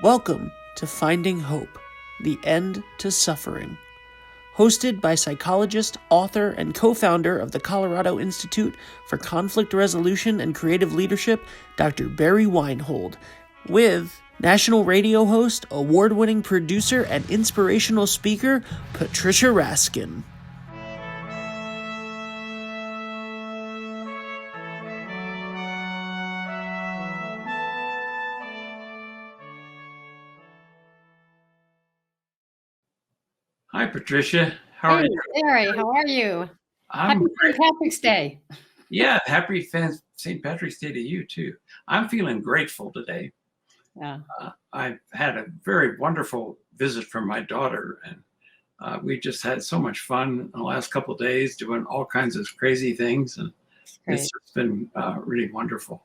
Welcome to Finding Hope, the End to Suffering. Hosted by psychologist, author, and co-founder of the Colorado Institute for Conflict Resolution and Creative Leadership, Dr. Barry Weinhold, with national radio host, award-winning producer, and inspirational speaker, Patricia Raskin. Hi, Patricia. How are you? Barry, how are you? I'm Happy great. St. Patrick's Day. Yeah, happy St. Patrick's Day to you, too. I'm feeling grateful today. Yeah. I've had a very wonderful visit from my daughter, and we just had so much fun in the last couple of days doing all kinds of crazy things, and it's just been really wonderful.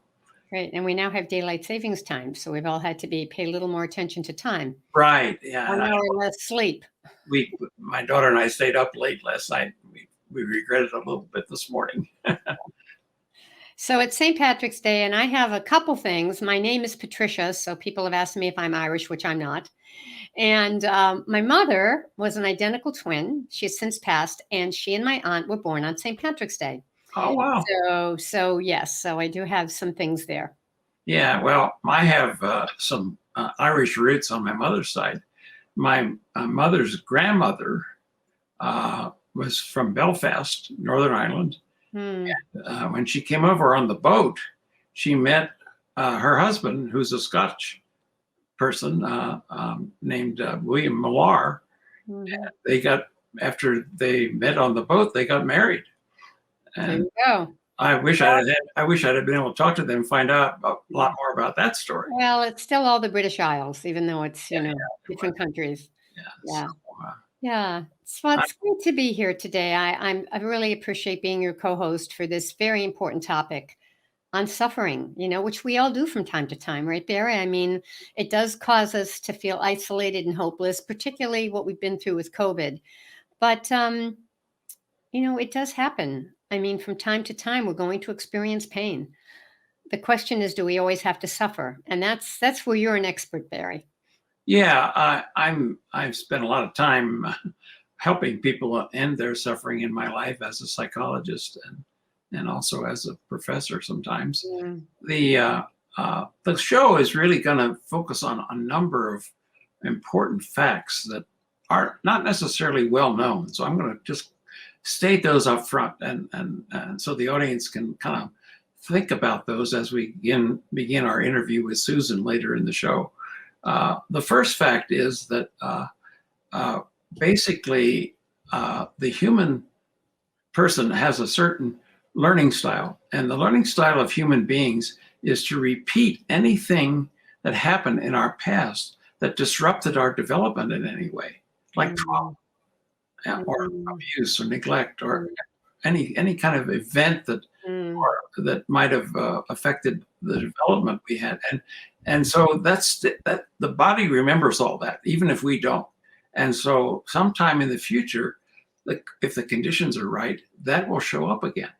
Great. And we now have daylight savings time, so we've all had to pay a little more attention to time. Right, yeah. 1 hour less sleep. My daughter and I stayed up late last night. We regretted it a little bit this morning. So it's St. Patrick's Day, and I have a couple things. My name is Patricia, so people have asked me if I'm Irish, which I'm not. And my mother was an identical twin. She's since passed, and she and my aunt were born on St. Patrick's Day. Oh, wow. So yes, so I do have some things there. Yeah, well, I have some Irish roots on my mother's side. My mother's grandmother was from Belfast, Northern Ireland. And, when she came over on the boat, she met her husband, who's a Scotch person named William Millar. And after they met on the boat, they got married. And there you go. I wish I'd have been able to talk to them and find out a lot more about that story. Well, it's still all the British Isles, even though it's, different countries. Yeah. Yeah. So it's great to be here today. I really appreciate being your co-host for this very important topic on suffering, which we all do from time to time, right, Barry? I mean, it does cause us to feel isolated and hopeless, particularly what we've been through with COVID. But, it does happen. I mean, from time to time, we're going to experience pain. The question is, do we always have to suffer? And that's where you're an expert, Barry. Yeah, I've spent a lot of time helping people end their suffering in my life as a psychologist and also as a professor sometimes. The show is really going to focus on a number of important facts that are not necessarily well known. So I'm going to just state those up front and so the audience can kind of think about those as we begin our interview with Susan later in the show. The first fact is that basically the human person has a certain learning style, and the learning style of human beings is to repeat anything that happened in our past that disrupted our development in any way, like trauma or abuse or neglect or any kind of event that might have affected the development we had. And so that's that the body remembers all that, even if we don't. And so sometime in the future, if the conditions are right, that will show up again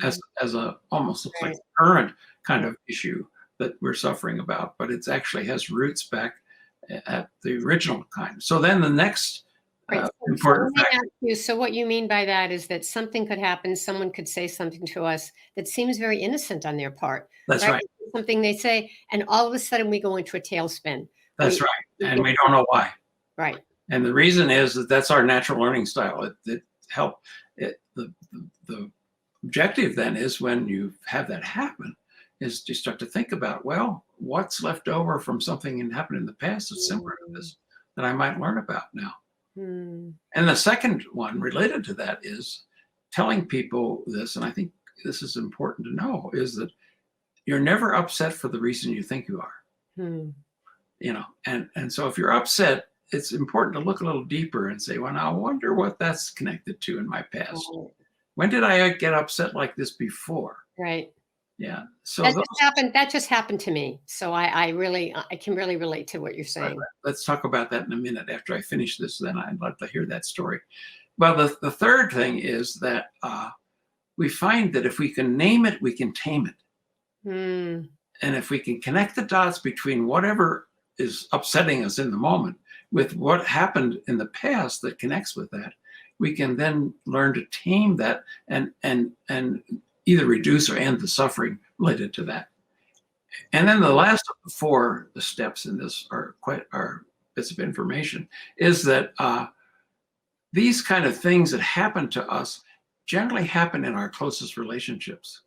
as a almost looks like a current kind of issue that we're suffering about, but it actually has roots back at the original kind. So then the next important fact. So what you mean by that is that something could happen, someone could say something to us that seems very innocent on their part. That's right. Something they say, and all of a sudden we go into a tailspin. That's right. And we don't know why. Right. And the reason is that that's our natural learning style. The objective then is when you have that happen is to start to think about, well, what's left over from something that happened in the past that's similar to this that I might learn about now. And the second one related to that is telling people this, and I think this is important to know, is that you're never upset for the reason you think you are. And so if you're upset, it's important to look a little deeper and say, well, now I wonder what that's connected to in my past. When did I get upset like this before? Right. Yeah. So that just happened to me. So I can really relate to what you're saying. Right. Let's talk about that in a minute after I finish this. Then I'd love to hear that story. Well, the third thing is that we find that if we can name it, we can tame it. And if we can connect the dots between whatever is upsetting us in the moment with what happened in the past that connects with that, we can then learn to tame that and either reduce or end the suffering related to that. And then the last 4 steps in this are bits of information, is that these kind of things that happen to us generally happen in our closest relationships,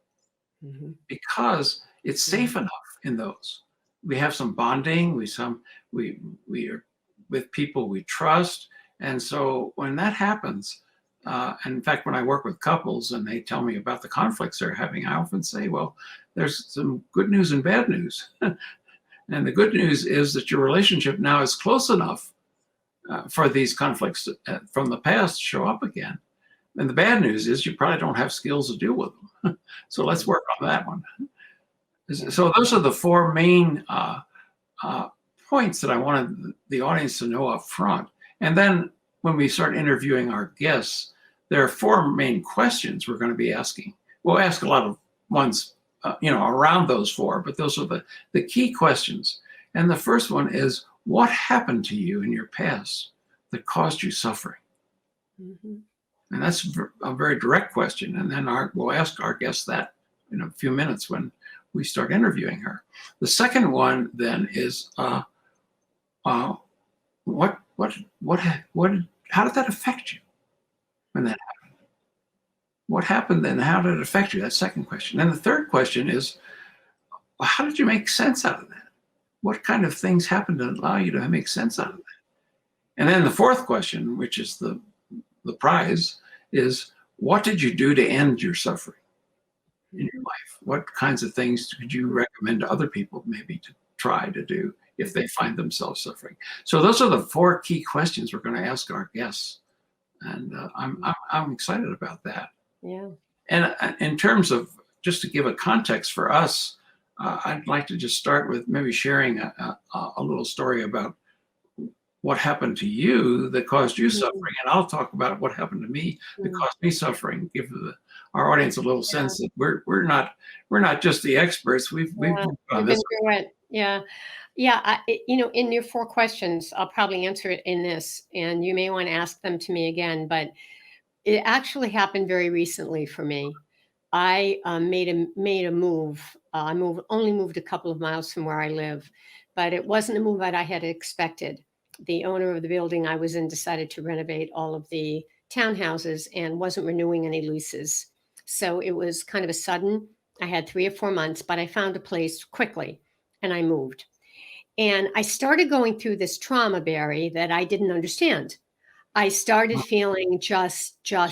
because it's safe enough in those. We have some bonding, we are with people we trust. And so when that happens, and in fact, when I work with couples and they tell me about the conflicts they're having, I often say, well, there's some good news and bad news. And the good news is that your relationship now is close enough for these conflicts from the past to show up again. And the bad news is you probably don't have skills to deal with them. So let's work on that one. So those are the 4 main points that I wanted the audience to know up front. And then when we start interviewing our guests, there are 4 main questions we're going to be asking. We'll ask a lot of ones around those 4, but those are the key questions. And the first one is, what happened to you in your past that caused you suffering? And that's a very direct question. And then we'll ask our guest that in a few minutes when we start interviewing her. The second one then is, how did that affect you when that happened? What happened then? How did it affect you? That's second question. And the third question is, how did you make sense out of that? What kind of things happened to allow you to make sense out of that? And then the fourth question, which is the prize, is what did you do to end your suffering in your life? What kinds of things could you recommend to other people maybe to try to do if they find themselves suffering? So those are the 4 key questions we're going to ask our guests. And I'm excited about that. Yeah. And in terms of, just to give a context for us, I'd like to just start with maybe sharing a little story about what happened to you that caused you suffering. And I'll talk about what happened to me that caused me suffering. Give our audience a little sense that we're not just the experts. We've been through it. Yeah. Yeah. In your 4 questions, I'll probably answer it in this, and you may want to ask them to me again, but it actually happened very recently for me. I made a move. I only moved a couple of miles from where I live, but it wasn't a move that I had expected. The owner of the building I was in decided to renovate all of the townhouses and wasn't renewing any leases. So it was kind of a sudden. I had 3 or 4 months, but I found a place quickly and I moved. And I started going through this trauma, Barry, that I didn't understand. I started feeling just. So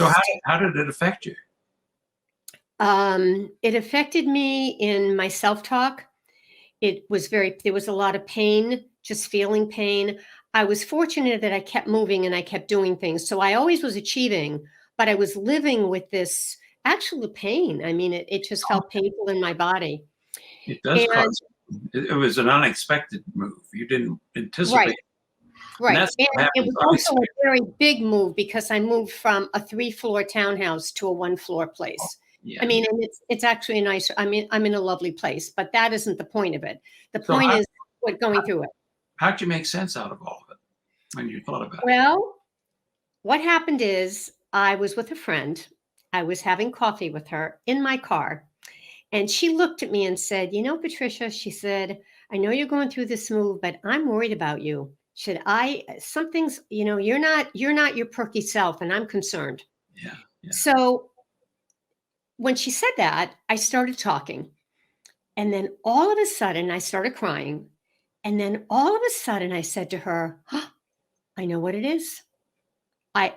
how did it affect you? It affected me in my self-talk. There was a lot of pain, just feeling pain. I was fortunate that I kept moving and I kept doing things. So I always was achieving, but I was living with this actual pain. I mean, it just felt painful in my body. It does cause. It was an unexpected move. You didn't anticipate. Right. And it was also a very big move because I moved from a 3-floor townhouse to a 1-floor place. Yeah. I mean, and it's actually nice. I mean, I'm in a lovely place, but that isn't the point of it. The point is going through it. How'd you make sense out of all of it when you thought about it? Well, what happened is I was with a friend. I was having coffee with her in my car. And she looked at me and said, Patricia, she said, I know you're going through this move, but I'm worried about you. Something's, you're not your perky self, and I'm concerned. Yeah. So when she said that, I started talking. And then all of a sudden I started crying. And then all of a sudden I said to her, I know what it is. I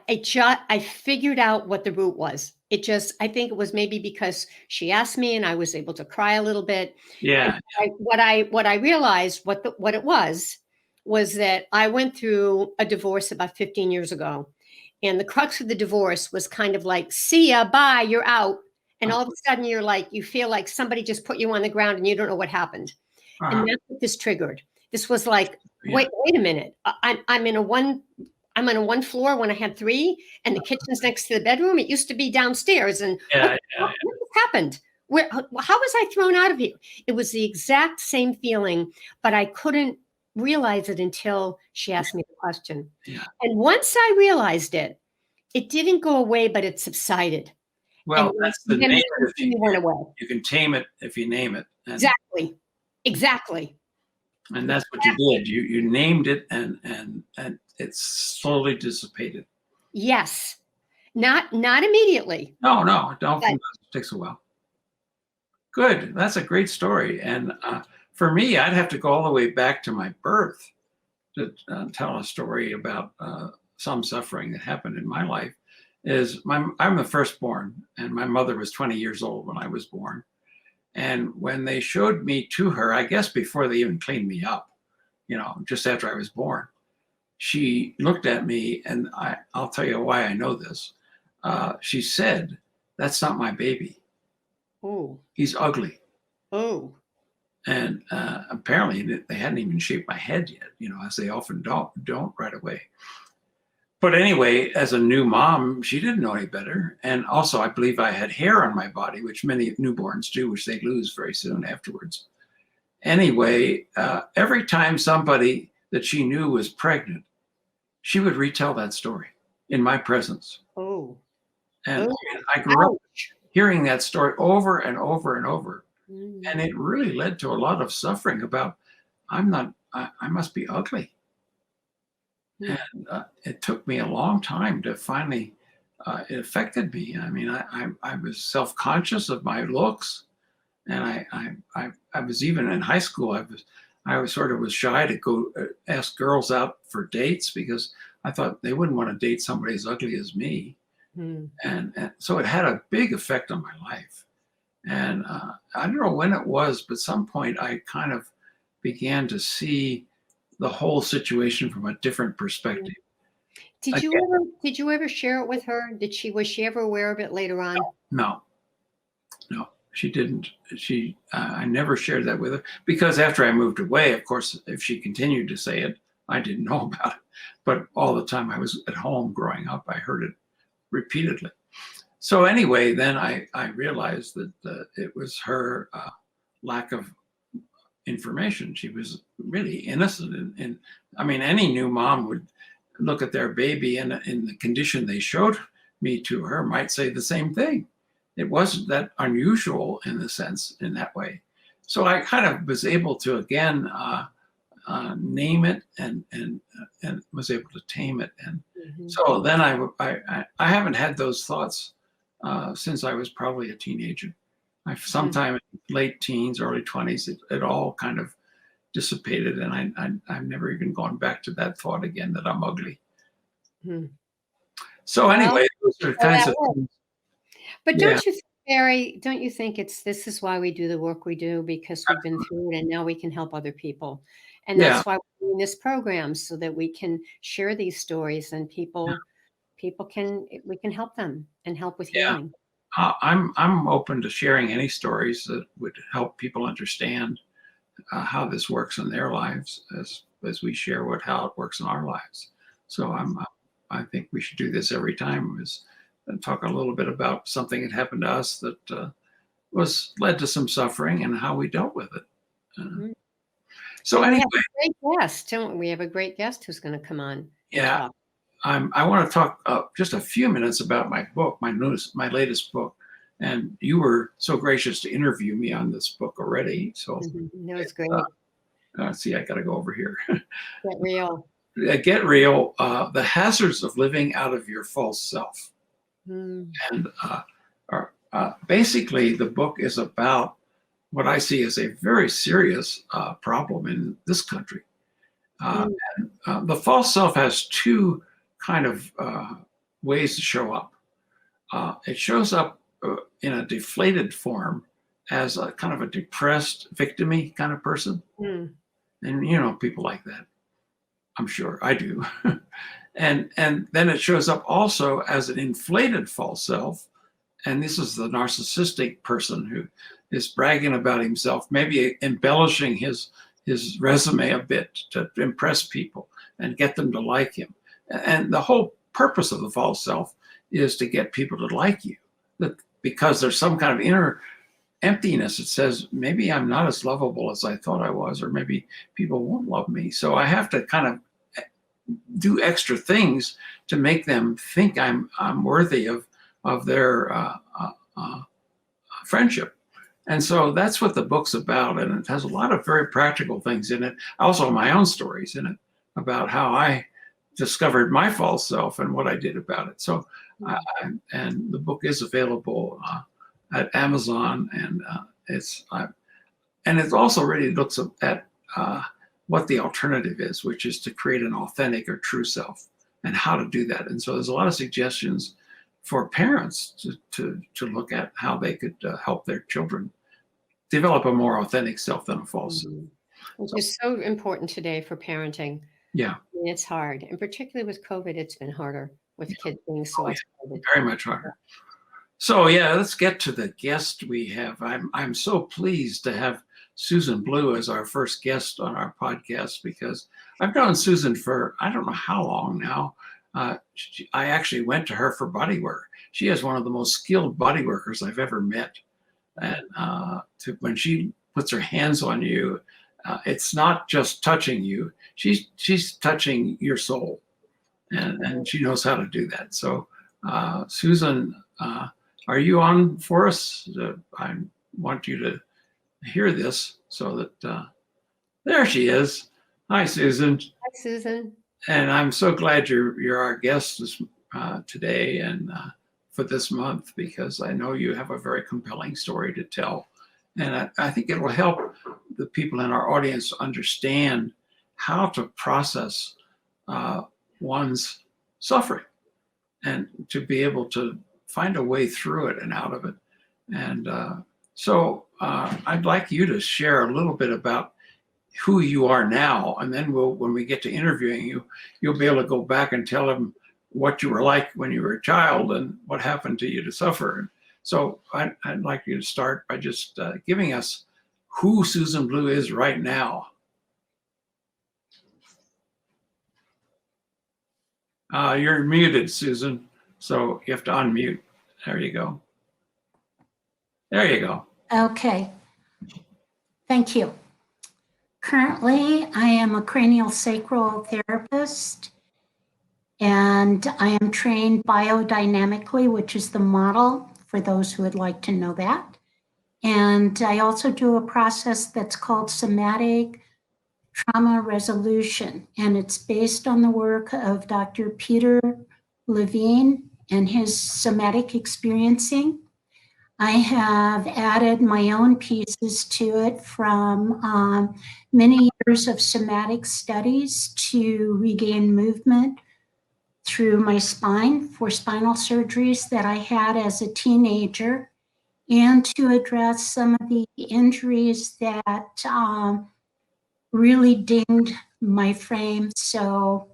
figured out what the root was. I think it was maybe because she asked me and I was able to cry a little bit. Yeah. What I realized what it was that I went through a divorce about 15 years ago. And the crux of the divorce was kind of like, see ya, bye, you're out. And all of a sudden you feel like somebody just put you on the ground and you don't know what happened. And that's what this triggered. This was like, wait a minute. I'm in a 1 floor when I had 3, and the kitchen's next to the bedroom. It used to be downstairs. And what happened? How was I thrown out of here? It was the exact same feeling, but I couldn't realize it until she asked me the question. Yeah. And once I realized it, it didn't go away, but it subsided. Well, And that's the then name it it if you, went away. you can tame it if you name it. Exactly. Exactly. And that's what you did. You named it, and it slowly dissipated. Yes. Not immediately. No, don't. But It takes a while. Good. That's a great story. And for me, I'd have to go all the way back to my birth to tell a story about some suffering that happened in my life. I'm the firstborn, and my mother was 20 years old when I was born. And when they showed me to her, I guess before they even cleaned me up, just after I was born, she looked at me, and I'll tell you why I know this. She said, "That's not my baby. oh. He's ugly." Oh. And apparently they hadn't even shaped my head yet, as they often don't right away. But anyway, as a new mom, she didn't know any better. And also, I believe I had hair on my body, which many newborns do, which they lose very soon afterwards. Anyway, every time somebody that she knew was pregnant, she would retell that story in my presence. Oh. And Oh. I grew up hearing that story over and over and over. Mm. And it really led to a lot of suffering about, I must be ugly. Mm. And it took me a long time to finally, it affected me. I mean, I was self-conscious of my looks. And I was even in high school, I was sort of was shy to go ask girls out for dates because I thought they wouldn't want to date somebody as ugly as me. Mm. And so it had a big effect on my life. And I don't know when it was, but some point I kind of began to see the whole situation from a different perspective. Did you ever share it with her? Was she ever aware of it later on? No, she didn't. I never shared that with her because after I moved away, of course, if she continued to say it, I didn't know about it. But all the time I was at home growing up, I heard it repeatedly. So anyway, then I realized that it was her lack of information. She was really innocent. And I mean, any new mom would look at their baby and in the condition they showed me to her might say the same thing. It wasn't that unusual in that way. So I kind of was able to, again, name it and was able to tame it. And so then I haven't had those thoughts since I was probably a teenager. Sometime in late teens, early 20s, it all kind of dissipated, and I've never even gone back to that thought again that I'm ugly. So anyway, those are kinds of things. But don't you think, Barry, don't you think this is why we do the work we do, because we've been through it and now we can help other people. And that's why we're doing this program, so that we can share these stories and we can help them and help with healing. I'm open to sharing any stories that would help people understand how this works in their lives as we share how it works in our lives. So I think we should do this every time, and talk a little bit about something that happened to us that led to some suffering and how we dealt with it. So anyway, we have a great guest who's going to come on. Yeah. I want to talk just a few minutes about my book, my latest book. And you were so gracious to interview me on this book already. So no, it's great. See, I got to go over here. Get real. Get real. The hazards of living out of your false self. And basically, the book is about what I see as a very serious problem in this country. And, the false self has two kind of ways to show up. It shows up in a deflated form as a kind of a depressed, victim-y kind of person. And people like that. I'm sure I do. and then it shows up also as an inflated false self. And this is the narcissistic person who is bragging about himself, maybe embellishing his resume a bit to impress people and get them to like him. And the whole purpose of the false self is to get people to like you, because there's some kind of inner emptiness. It says, maybe I'm not as lovable as I thought I was, or maybe people won't love me. So I have to kind of do extra things to make them think I'm worthy of their friendship. And so that's what the book's about. And it has a lot of very practical things in it. Also my own stories in it about how I discovered my false self and what I did about it. So, and the book is available at Amazon, and it also really looks at what the alternative is, which is to create an authentic or true self, and how to do that. And so there's a lot of suggestions for parents to look at how they could help their children develop a more authentic self than a false self. Which is so important today for parenting. Yeah. I mean, it's hard. And particularly with COVID, it's been harder with kids being so isolated. Very much harder. So yeah, let's get to the guest we have. I'm so pleased to have Susan Blue as our first guest on our podcast, because I've known Susan for I don't know how long now. I actually went to her for body work. She is one of the most skilled body workers I've ever met. And when she puts her hands on you, it's not just touching you. She's touching your soul, and she knows how to do that. So, Susan, are you on for us? I want you to hear this so that there she is. Hi, Susan. Hi, Susan. And I'm so glad you're our guest today and for this month, because I know you have a very compelling story to tell. And I think it will help the people in our audience understand how to process one's suffering and to be able to find a way through it and out of it. And so I'd like you to share a little bit about who you are now. And then when we get to interviewing you, you'll be able to go back and tell them what you were like when you were a child and what happened to you to suffer. So I'd like you to start by just giving us who Susan Blue is right now. You're muted, Susan. So you have to unmute. There you go. There you go. Okay. Thank you. Currently, I am a cranial sacral therapist, and I am trained biodynamically, which is the model for those who would like to know that. And I also do a process that's called somatic trauma resolution, and it's based on the work of Dr. Peter Levine and his somatic experiencing. I have added my own pieces to it from many years of somatic studies to regain movement through my spine for spinal surgeries that I had as a teenager, and to address some of the injuries that really dinged my frame. So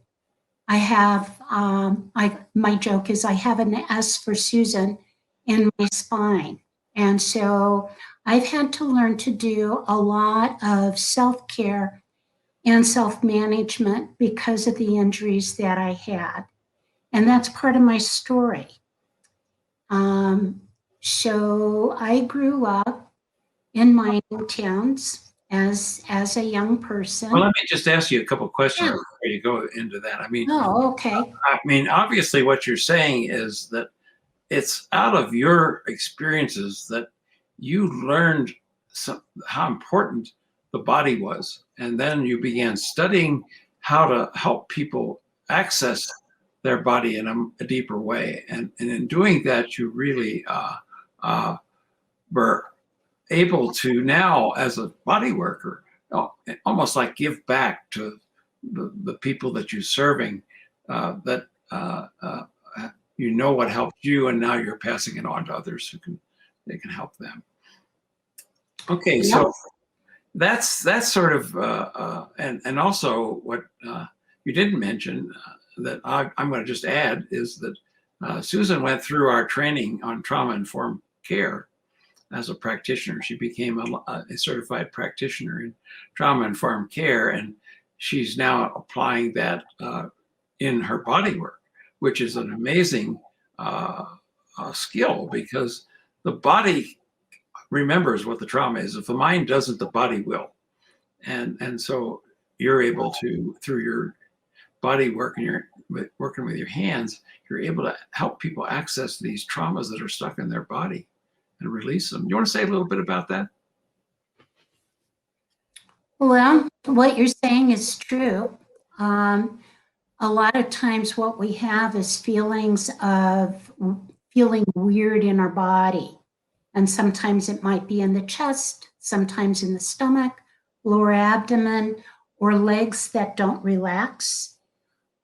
I have, my joke is I have an S for Susan in my spine. And so I've had to learn to do a lot of self-care and self-management because of the injuries that I had. And that's part of my story. So I grew up in mining towns as a young person. Well, let me just ask you a couple of questions before you go into that. I mean, obviously what you're saying is that it's out of your experiences that you learned how important the body was. And then you began studying how to help people access their body in a deeper way. And in doing that, you really were able to now, as a body worker, almost like give back to the people that you're serving, that you know what helped you, and now you're passing it on to others who they can help them. Okay, so that's sort of, and also what you didn't mention that I'm going to just add is that Susan went through our training on trauma-informed care as a practitioner. She became a certified practitioner in trauma-informed care, and she's now applying that in her body work, which is an amazing skill, because the body remembers what the trauma is. If the mind doesn't, the body will. And so you're able to, through your body work and working with your hands, you're able to help people access these traumas that are stuck in their body and release them. You want to say a little bit about that? Well, what you're saying is true. A lot of times what we have is feelings of feeling weird in our body. And sometimes it might be in the chest, sometimes in the stomach, lower abdomen, or legs that don't relax.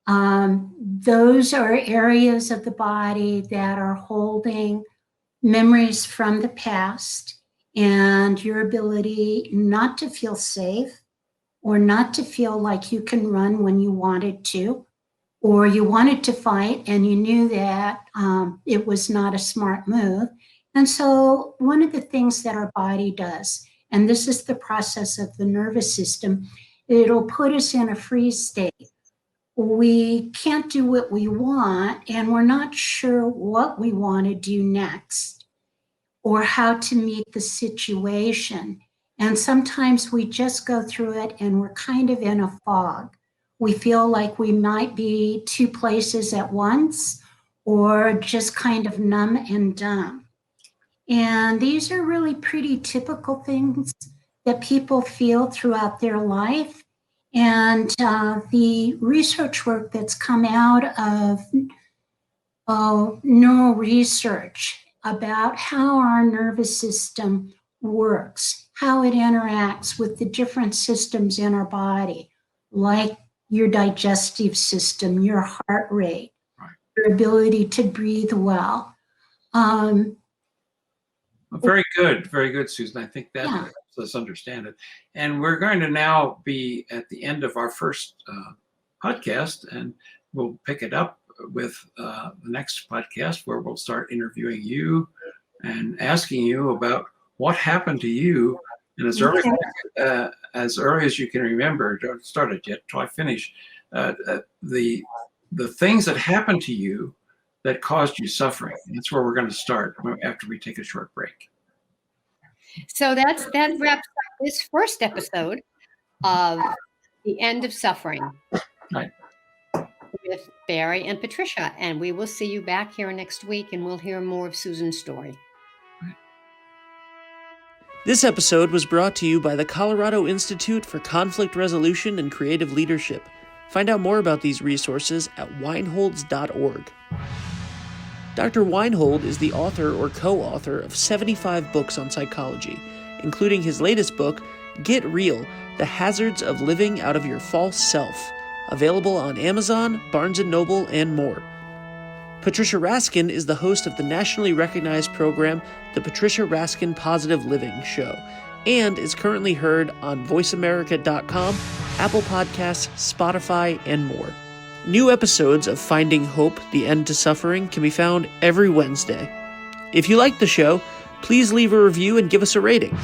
Those are areas of the body that are holding memories from the past and your ability not to feel safe or not to feel like you can run when you wanted to, or you wanted to fight and you knew that it was not a smart move. And so one of the things that our body does, and this is the process of the nervous system, it'll put us in a freeze state. We can't do what we want, and we're not sure what we want to do next or how to meet the situation. And sometimes we just go through it and we're kind of in a fog. We feel like we might be two places at once or just kind of numb and dumb. And these are really pretty typical things that people feel throughout their life. And the research work that's come out of neural research about how our nervous system works, how it interacts with the different systems in our body, like your digestive system, your heart rate, right, your ability to breathe well. Very good, Susan. I think that helps us understand it. And we're going to now be at the end of our first podcast, and we'll pick it up with the next podcast where we'll start interviewing you and asking you about what happened to you. And as early as you can remember, don't start it yet till I finish, the things that happened to you that caused you suffering. And that's where we're going to start after we take a short break. So that wraps up this first episode of The End of Suffering. Right. With Barry and Patricia. And we will see you back here next week, and we'll hear more of Susan's story. This episode was brought to you by the Colorado Institute for Conflict Resolution and Creative Leadership. Find out more about these resources at weinholds.org. Dr. Weinhold is the author or co-author of 75 books on psychology, including his latest book, Get Real: The Hazards of Living Out of Your False Self, available on Amazon, Barnes & Noble, and more. Patricia Raskin is the host of the nationally recognized program, The Patricia Raskin Positive Living Show, and is currently heard on voiceamerica.com, Apple Podcasts, Spotify, and more. New episodes of Finding Hope: The End to Suffering can be found every Wednesday. If you like the show, please leave a review and give us a rating.